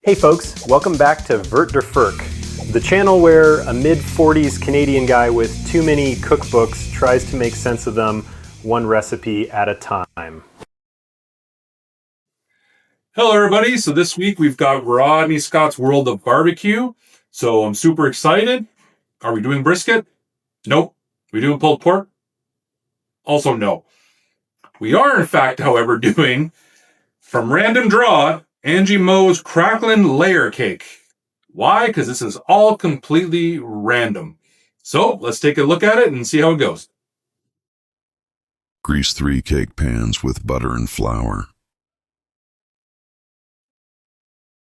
Hey folks, welcome back to Vert Der Ferk, the channel where a mid-40s Canadian guy with too many cookbooks tries to make sense of them one recipe at a time. Hello everybody, so this week we've got Rodney Scott's World of Barbecue, so I'm super excited. Are we doing brisket? Nope. Are we doing pulled pork? Also no. We are in fact, however, doing, from random draw, Angie Mo's Cracklin layer cake. Why? Because this is all completely random. So let's take a look at it and see how it goes. Grease 3 cake pans with butter and flour.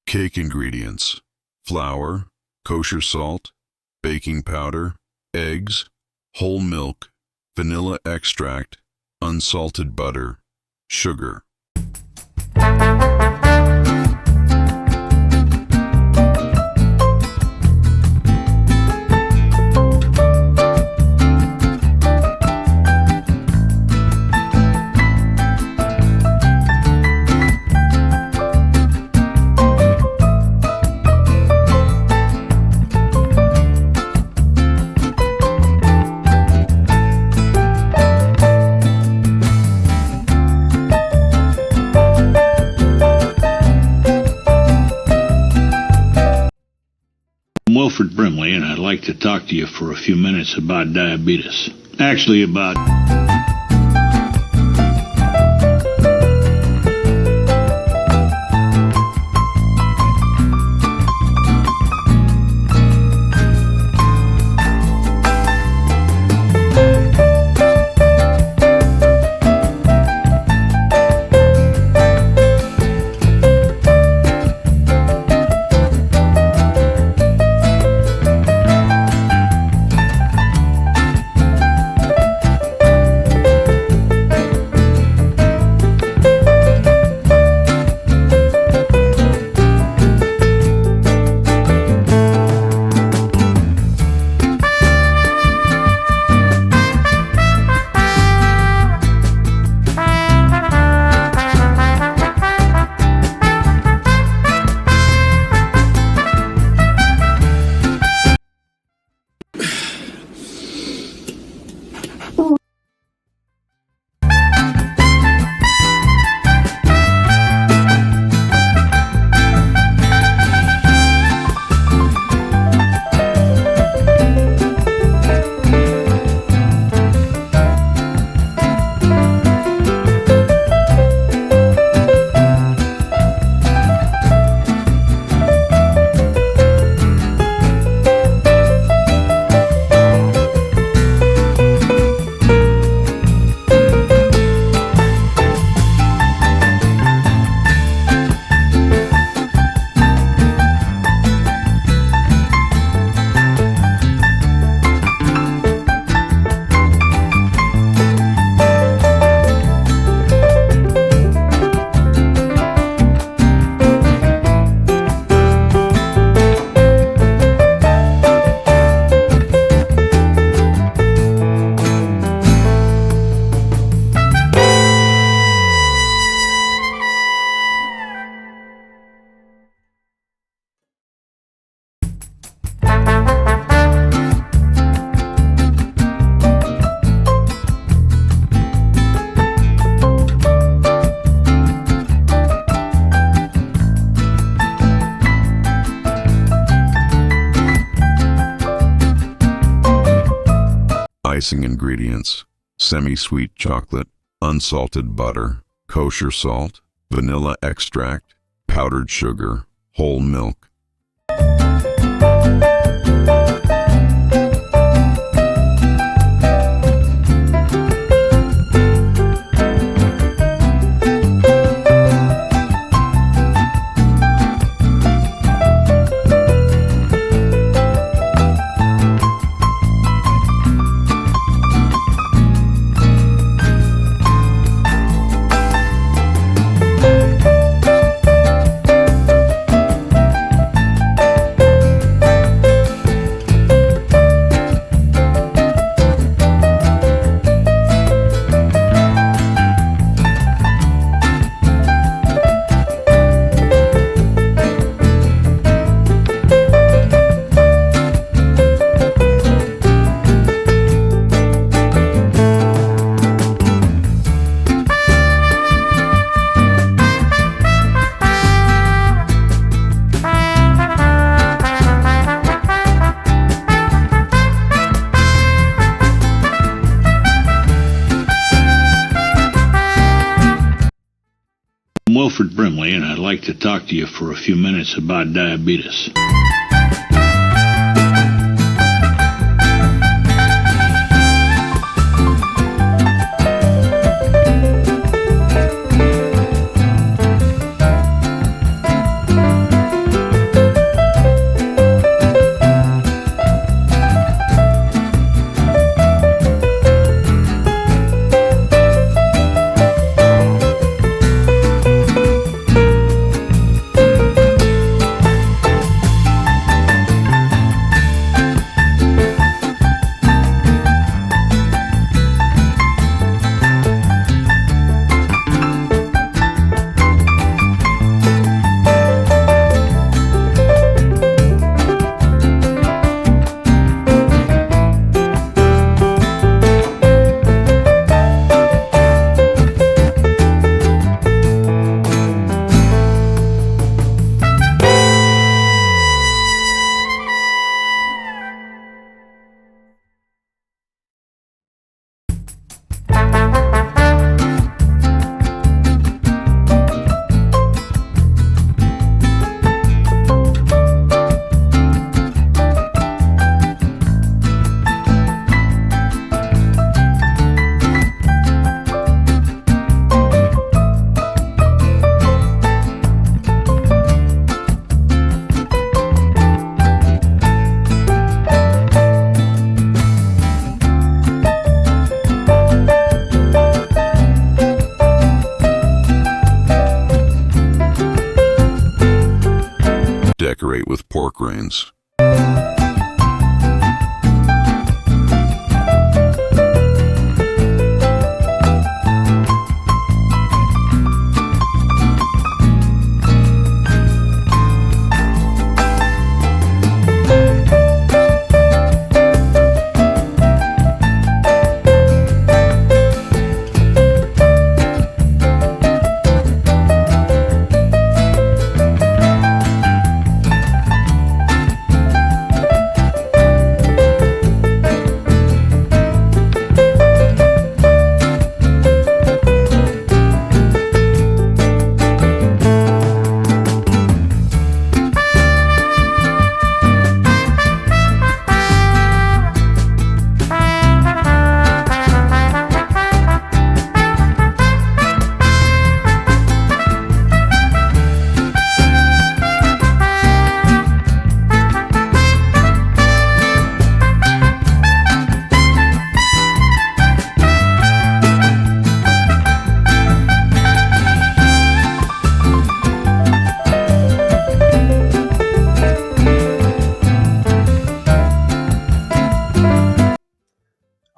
Cake ingredients: flour, kosher salt, baking powder, eggs, whole milk, vanilla extract, unsalted butter, sugar. Wilfred Brimley, and I'd like to talk to you for a few minutes about diabetes. Actually, about... Icing ingredients: semi-sweet chocolate, unsalted butter, kosher salt, vanilla extract, powdered sugar, whole milk. like to talk to you for a few minutes about diabetes. Decorate with pork rinds.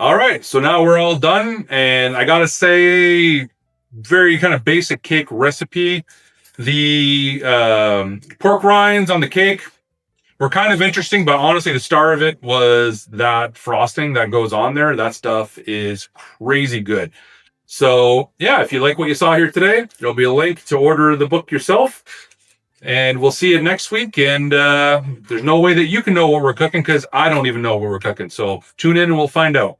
All right, so now we're all done, and I gotta say, very kind of basic cake recipe. The pork rinds on the cake were kind of interesting, but honestly, the star of it was that frosting that goes on there. That stuff is crazy good. So yeah, if you like what you saw here today, there'll be a link to order the book yourself. And we'll see you next week. And there's no way that you can know what we're cooking because I don't even know what we're cooking. So tune in and we'll find out.